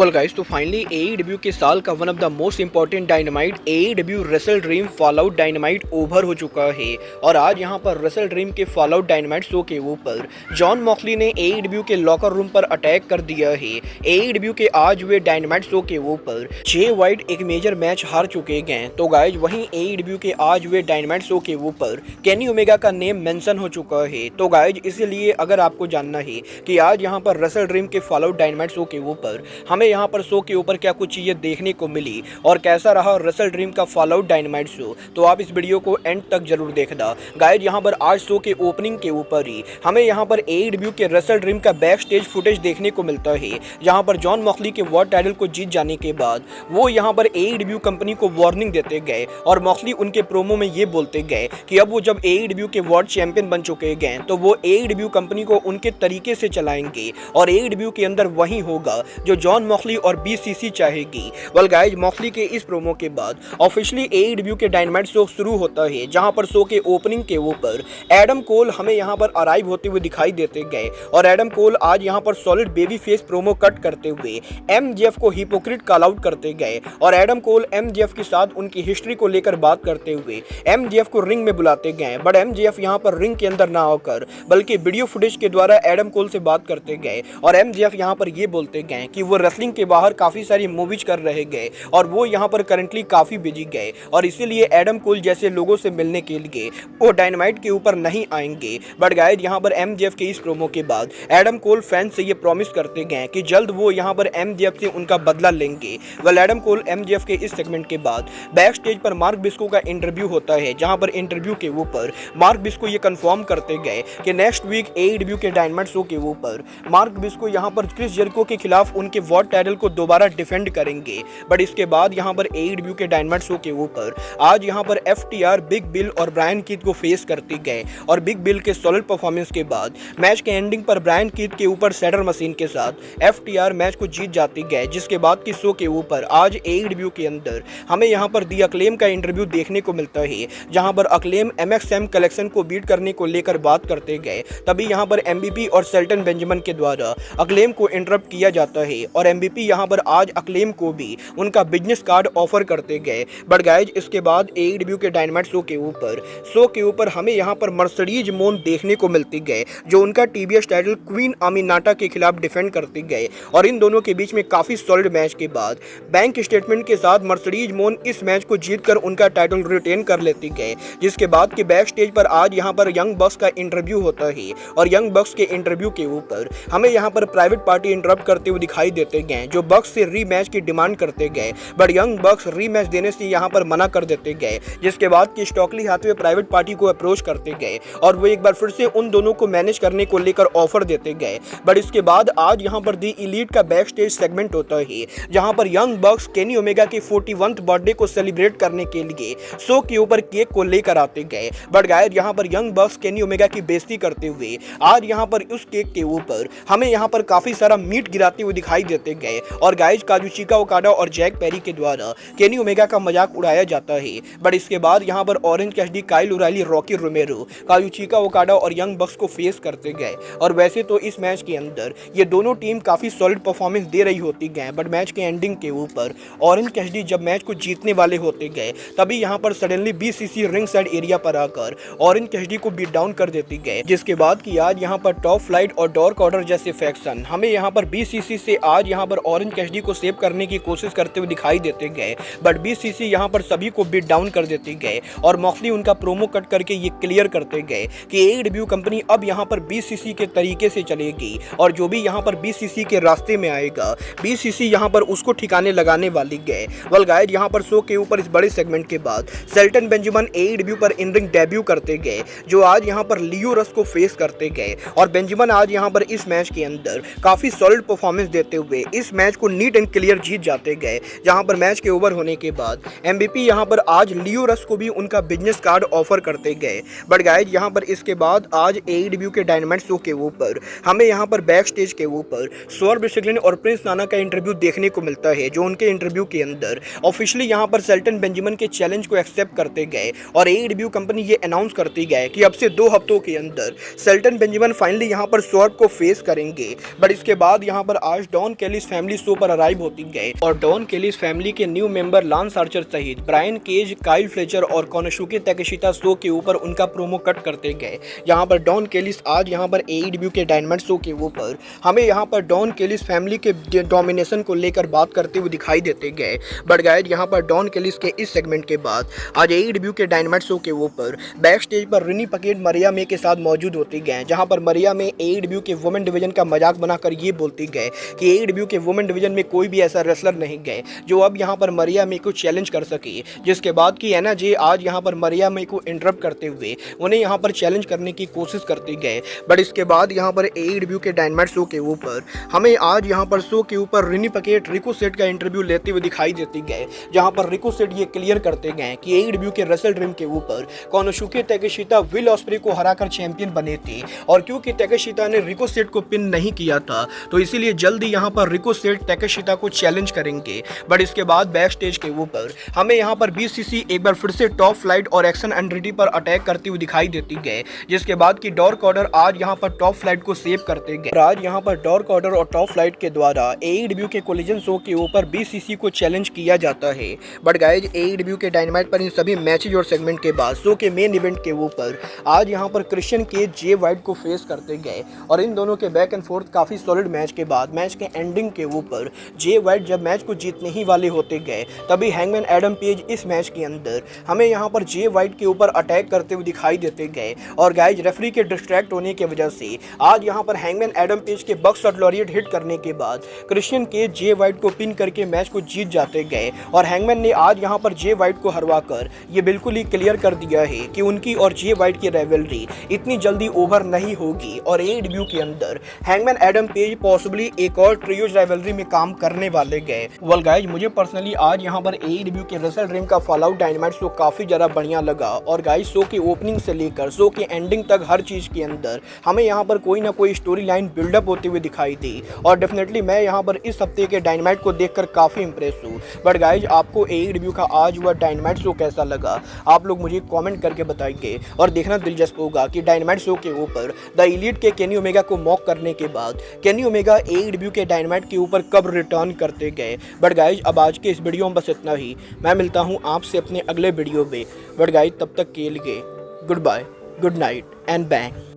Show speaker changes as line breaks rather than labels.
Well guys, तो finally AEW के साल का one of the most important dynamite AEW wrestle dream fallout dynamite over हो चुका है। और आज यहां पर रेसल ड्रीम के फॉलआउट डायनामाइट शो के ऊपर जॉन मॉक्सली ने एईडब्ल्यू के लॉकर रूम पर अटैक कर दिया है। एईडब्ल्यू के आज हुए डायनामाइट शो के ऊपर जे वाइट एक मेजर मैच हार चुके गए। तो गाइस, वहीं एईडब्ल्यू के आज हुए डायनामाइट शो के ऊपर केनी ओमेगा का नेम मेंशन हो चुका है। तो गाइस, इसलिए अगर आपको जानना है कि आज यहां पर रेसल ड्रीम के फॉलआउट डायनामाइट शो के ऊपर हमें यहाँ पर शो के ऊपर क्या कुछ चीजें देखने को मिली और कैसा रहा रेसल ड्रीम का फॉलआउट डायनामाइट शो, तो आप इस वीडियो को एंड तक जरूर देखना। गाइस, यहाँ पर आज शो के ओपनिंग के ऊपर ही हमें यहाँ पर एईडब्ल्यू के रेसल ड्रीम का बैक स्टेज फुटेज देखने को मिलता है, जहाँ पर जॉन मॉक्सली के वर्ल्ड टाइटल को जीत जाने के बाद वो यहाँ पर एईडब्ल्यू कंपनी को वार्निंग देते गए और मॉक्सली उनके प्रोमो में ये बोलते गए कि अब वो जब एईडब्ल्यू के वर्ल्ड चैंपियन बन चुके गए तो वो एईडब्ल्यू कंपनी को उनके तरीके से चलाएंगे और एईडब्ल्यू के अंदर वही होगा जो जॉन मॉक्सली और बीसीसी चाहेगी। वेल गाइस, मॉक्सली के इस प्रोमो के बाद ऑफिशियली एईडब्ल्यू के डायनामाइट शो शुरू होता है, जहां पर शो के ओपनिंग के ऊपर एडम कोल हमें यहां पर अराइव होते हुए दिखाई देते गए और एडम कोल आज यहां पर solid baby face promo cut करते हुए एमजेएफ को हिपोक्रेट कॉल आउट करते गए और एडम कोल एमजेएफ के साथ उनकी हिस्ट्री को लेकर बात करते हुए एमजेएफ को रिंग में बुलाते गए। बट एमजेएफ यहां पर रिंग के अंदर ना होकर बल्कि वीडियो फुटेज के द्वारा एडम कोल से बात करते गए और एमजेएफ यहां पर ये बोलते गए कि वो रेसलिंग के बाहर काफी सारी मूवीज कर रहे गए और वो यहाँ पर करंटली काफी बिजी गए और इसीलिए एडम कोल जैसे लोगों से मिलने के लिए वो डायनामाइट के ऊपर नहीं आएंगे। बट गाइस, यहाँ पर एमजेएफ के इस प्रोमो के बाद एडम कोल फैंस से ये प्रॉमिस करते गए कि जल्द वो यहाँ पर एमजेएफ से उनका बदला लेंगे। वेल, एडम कोल एमजेएफ के इस सेगमेंट के बाद बैक स्टेज पर मार्क बिस्को का इंटरव्यू होता है, जहाँ पर इंटरव्यू के ऊपर मार्क बिस्को ये कंफर्म करते गए कि नेक्स्ट वीक एईडब्ल्यू के डायनामाइट शो के ऊपर मार्क बिस्को यहाँ पर क्रिस जेरिको के खिलाफ उनके वर्ल्ड टाइटल को दोबारा डिफेंड करेंगे। बट इसके बाद यहाँ पर एईडब्ल्यू के डायनामाइट शो के ऊपर आज यहाँ पर एफटीआर बिग बिल और ब्रायन कीथ को फेस करते गए और बिग बिल के सॉलिड परफॉर्मेंस के बाद मैच के एंडिंग पर ब्रायन कीथ के ऊपर सैडर मशीन के साथ एफटीआर मैच को जीत जाते गए। जिसके बाद की शो के ऊपर आज एईडब्ल्यू के अंदर हमें यहाँ पर दी अक्लेम का इंटरव्यू देखने को मिलता है, जहाँ पर अक्लेम एमएक्सएम कलेक्शन को बीट करने को लेकर बात करते गए। तभी यहाँ पर एमबीपी और शेल्टन बेंजामिन के द्वारा अक्लेम को इंटरप्ट किया जाता है और एमबीपी यहाँ पर आज अक्लेम को भी उनका बिजनेस कार्ड ऑफर करते गए। बट गाइस, इसके बाद एईडब्ल्यू के डायनामाइट शो के ऊपर हमें यहाँ पर मर्सिडीज मोन देखने को मिलती गए, जो उनका टीबीएस टाइटल क्वीन अमीनाटा के खिलाफ डिफेंड करते गए और इन दोनों के बीच में काफी सॉलिड मैच के बाद बैंक स्टेटमेंट के साथ मर्सिडीज मोन इस मैच को जीतकर उनका टाइटल रिटेन कर लेते गए। जिसके बाद के बैक स्टेज पर आज यहाँ पर यंग बक्स का इंटरव्यू होता है और यंग बक्स के इंटरव्यू के ऊपर हमें यहाँ पर प्राइवेट पार्टी इंटरप्ट करते हुए दिखाई देते गए, जो बक्स से रीमैच की डिमांड करते गए। बट यंग बक्स रीमैच देने से यहाँ पर मना कर देते गए। जिसके बाद की स्टॉकली हाथवे प्राइवेट पार्टी को अप्रोच करते गए और वो एक बार फिर से उन दोनों को मैनेज करने को लेकर ऑफर देते गए। बट इसके बाद आज यहाँ पर दी इलीट का बैक स्टेज सेगमेंट होता है, जहाँ पर यंग बक्स केनी ओमेगा के 41th बर्थडे को सेलिब्रेट करने के लिए शो के ऊपर केक को लेकर आते गए। बट गाइस, यहाँ पर यंग बक्स केनी ओमेगा की बेइज्जती करते हुए आज यहाँ पर उस केक के ऊपर हमें यहाँ पर काफी सारा मीट गिराते हुए दिखाई देते गए और गाइस, काजुचिका ओकाडा और जैक पेरी के द्वारा केनी ओमेगा का मजाक उड़ाया जाता है। बट इसके बाद यहाँ पर Orange Cassidy, Kyle O'Reilly, Rocky Romero, Kazuchika Okada और यंग बक्स को फेस करते गए। और वैसे तो इस मैच के अंदर ये दोनों टीम काफी सॉलिड परफॉर्मेंस दे रही होती गए, बट मैच के एंडिंग के ऊपर ऑरेंज कैसिडी जब मैच को जीतने वाले होते गए, तभी यहाँ पर suddenly BCC ring side area पर आकर ऑरेंज कैसिडी को बीट डाउन कर देती गए। जिसके बाद की आज यहाँ पर टॉप फ्लाइट और डार्क ऑर्डर जैसे फैक्शन हमें यहाँ पर बीसीसी से आज यहाँ पर ऑरेंज कैसिडी को सेव करने की कोशिश करते हुए दिखाई देते गए। बट बीसीसी यहाँ पर सभी को बीट डाउन कर देते गए और मॉक्सली उनका प्रोमो कट करके ये क्लियर करते गए कि एईडब्ल्यू कंपनी अब यहाँ पर बीसीसी के तरीके से चलेगी और जो भी यहाँ पर बीसीसी के रास्ते में आएगा बीसीसी यहाँ पर उसको ठिकाने लगाने वाली गए। वेल गाइस, यहाँ पर शो के ऊपर इस बड़े सेगमेंट के बाद शेल्टन बेंजामिन एईडब्ल्यू पर इन रिंग डेब्यू करते गए, जो आज यहाँ पर लियो रस को फेस करते गए और बेंजामिन आज यहाँ पर इस मैच के अंदर काफी सॉलिड परफॉर्मेंस देते हुए इस मैच को नीट एंड क्लियर जीत जाते गए। जहाँ पर मैच के ओवर होने के बाद एमबीपी यहाँ पर आज लियो रस को भी उनका बिजनेस कार्ड ऑफर करते गए। बट गाइस, यहाँ पर इसके बाद आज एईडब्ल्यू के डायनामाइट शो के ऊपर हमें यहाँ पर बैक स्टेज के ऊपर स्वर्ग शिगलिन और प्रिंस नाना का इंटरव्यू देखने को मिलता है, जो उनके इंटरव्यू के अंदर ऑफिशियली यहाँ पर शेल्टन बेंजामिन के चैलेंज को एक्सेप्ट करते गए और एईडब्ल्यू कंपनी ये अनाउंस करती गए कि अब से 2 हफ्तों के अंदर शेल्टन बेंजामिन फाइनली यहाँ पर स्वर्ग को फेस करेंगे। बट इसके बाद यहाँ पर आज डॉन कैलिस फैमिली शो पर अराइव होती गए और डॉन केलिस फैमिली के न्यू मेंबर लांस आर्चर सहित ब्रायन केज, काइल फ्लेचर और कोनोसुके ताकेशिता शो के ऊपर उनका प्रोमो कट करते गए। यहाँ पर डॉन केलिस आज यहाँ पर AEW के डायनामाइट शो के ऊपर हमें यहाँ पर डॉन केलिस फैमिली के डोमिनेशन को लेकर बात करते हुए दिखाई देते गए। बट गाइस यहाँ पर डॉन केलिस के इस सेगमेंट के बाद आज AEW के डायनामाइट शो के ऊपर बैक स्टेज पर रिनी पकेट मरिया मे के साथ मौजूद होती गए, जहां पर मरिया मे AEW के वुमेन डिवीजन का मजाक बनाकर ये बोलती गए कि AEW के वुमेन डिवीजन में कोई भी ऐसा रेसलर नहीं गए जो अब यहां पर मरिया मे को चैलेंज कर सके। जिसके बाद की एना जे आज यहां पर मरिया मे को इंटरप्ट करते हुए उन्हें यहां पर चैलेंज करने की कोशिश करते गए। बट इसके बाद यहां पर AEW के डायनामाइट शो के ऊपर हमें आज यहां पर शो के ऊपर रिनी पकेट रिको सेट का इंटरव्यू लेते हुए दिखाई देती गए, जहां पर रिको सेट ये क्लियर करते गए कि AEW के रेसल ड्रीम के ऊपर कोनोसुके ताकेशिता विल ऑस्प्रे को हराकर चैंपियन बने थे और क्योंकि ताकेशिता ने रिको सेट को पिन नहीं किया था तो इसीलिए जल्दी यहां पर रिको सेट ताकेशिता को चैलेंज करेंगे। बट इसके बाद बैक स्टेज के ऊपर हमें यहां पर BCC एक बार फिर से टॉप फ्लाइट और एक्शन एंड्रिटी पर अटैक करते हुए दिखाई देती गए, जिसके बाद की डॉर्क ऑर्डर आज यहां पर टॉप फ्लाइट को सेव करते गए। आज यहां पर डॉर्क ऑर्डर और टॉप फ्लाइट के द्वारा AEW के कोलिजन शो के ऊपर BCC को चैलेंज किया जाता है। बट गाइज AEW के डायनामाइट पर इन सभी मैचेज और सेगमेंट के बाद शो के मेन इवेंट के ऊपर आज यहां पर क्रिश्चियन के जे वाइट को फेस करते गए और इन दोनों के बैक एंड फोर्थ काफी सॉलिड मैच के बाद मैच के एंडिंग के ऊपर जे वाइट जब मैच को जीतने ही वाले होते गए तभी हैंगमैन एडम पेज इस मैच के अंदर हमें यहां पर जे वाइट के ऊपर अटैक करते हुए दिखाई देते गए और गाइज रेफरी के डिस्ट्रैक्ट होने की वजह से आज यहां पर हैंगमैन एडम पेज के बक्सर लॉरियट हिट करने के बाद क्रिश्चियन के जे वाइट को पिन करके मैच को जीत जाते गए और हैंगमैन ने आज यहां पर जे वाइट को हरवाकर ये बिल्कुल ही क्लियर कर दिया है कि उनकी और जे वाइट की राइवलरी इतनी जल्दी ओवर नहीं होगी और AEW के अंदर हैंगमैन एडम पेज पॉसिबली एक और ट्रियोज राइवलरी में काम करने वाले गए। वेल गाइज मुझे पर्सनली आज यहां पर AEW के रेसल ड्रीम का फॉलआउट डायनामाइट शो काफी ज्यादा बढ़िया लगा और गाइज शो की ओपनिंग से लेकर शो के एंडिंग तक हर चीज के अंदर हमें यहां पर कोई ना कोई स्टोरी लाइन बिल्डअप होते हुए दिखाई दी और डेफिनेटली मैं यहां पर इस हफ्ते के डायनामाइट को देखकर काफी इंप्रेस हूँ। बट गाइज आपको AEW का आज हुआ डायनामाइट शो कैसा लगा आप लोग मुझे कमेंट करके बताइए और देखना दिलचस्प होगा कि डायनामाइट शो के ऊपर द एलीट के केनी ओमेगा को मॉक करने के बाद केनी ओमेगा AEW के डायनामाइट के ऊपर कब रिटर्न करते गए। बट गाइज अब आज के इस वीडियो में बस इतना ही, मैं मिलता हूँ आपसे अपने अगले वीडियो में। बट गाइज तब तक के लिए good bye, good night and bang.